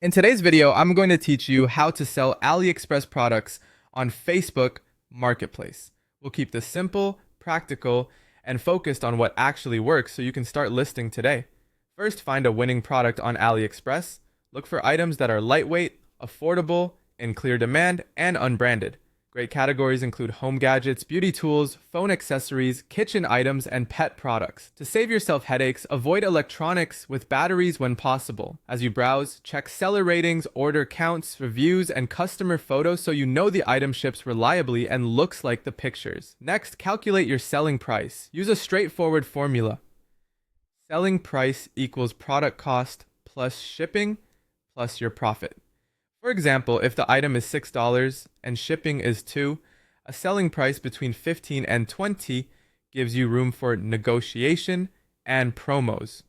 In today's video, I'm going to teach you how to sell AliExpress products on Facebook Marketplace. We'll keep this simple, practical, and focused on what actually works so you can start listing today. First, find a winning product on AliExpress. Look for items that are lightweight, affordable, in clear demand, and unbranded. Great categories include home gadgets, beauty tools, phone accessories, kitchen items, and pet products. To save yourself headaches, avoid electronics with batteries when possible. As you browse, check seller ratings, order counts, reviews, and customer photos so you know the item ships reliably and looks like the pictures. Next, calculate your selling price. Use a straightforward formula. Selling price equals product cost plus shipping plus your profit. For example, if the item is $6 and shipping is $2, a selling price between 15 and 20 gives you room for negotiation and promos.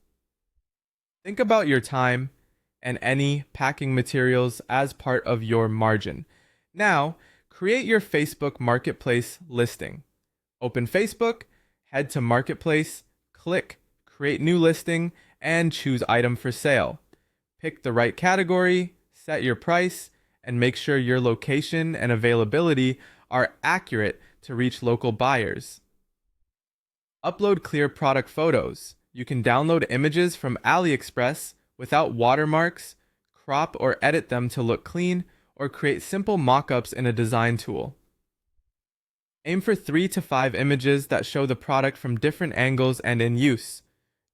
Think about your time and any packing materials as part of your margin. Now, create your Facebook Marketplace listing. Open Facebook, head to Marketplace, click Create New Listing, and choose Item for Sale. Pick the right category, set your price, and make sure your location and availability are accurate to reach local buyers. Upload clear product photos. You can download images from AliExpress without watermarks, crop or edit them to look clean, or create simple mock-ups in a design tool. Aim for 3 to 5 images that show the product from different angles and in use.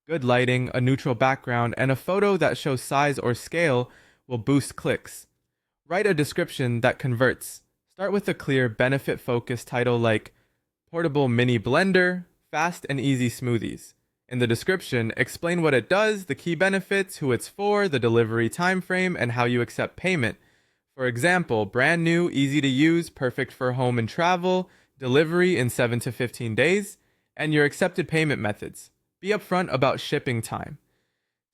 Good lighting, a neutral background, and a photo that shows size or scale will boost clicks. Write a description that converts. Start with a clear, benefit-focused title like Portable Mini Blender, Fast and Easy Smoothies. In the description, explain what it does, the key benefits, who it's for, the delivery time frame, and how you accept payment. For example, brand new, easy to use, perfect for home and travel, delivery in 7 to 15 days, and your accepted payment methods. Be upfront about shipping time.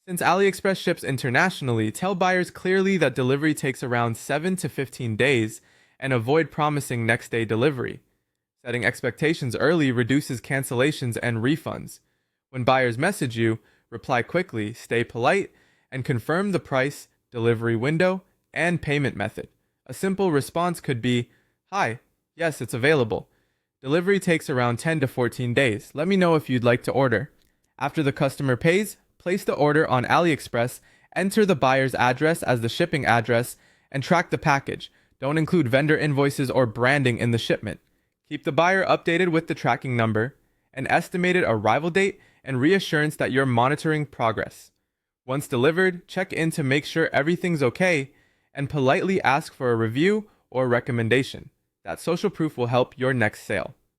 Since AliExpress ships internationally, tell buyers clearly that delivery takes around 7 to 15 days and avoid promising next day delivery. Setting expectations early reduces cancellations and refunds. When buyers message you, reply quickly, stay polite, and confirm the price, delivery window, and payment method. A simple response could be, "Hi, yes, it's available. Delivery takes around 10 to 14 days. Let me know if you'd like to order." After the customer pays, place the order on AliExpress, enter the buyer's address as the shipping address, and track the package. Don't include vendor invoices or branding in the shipment. Keep the buyer updated with the tracking number, an estimated arrival date, and reassurance that you're monitoring progress. Once delivered, check in to make sure everything's okay, and politely ask for a review or recommendation. That social proof will help your next sale.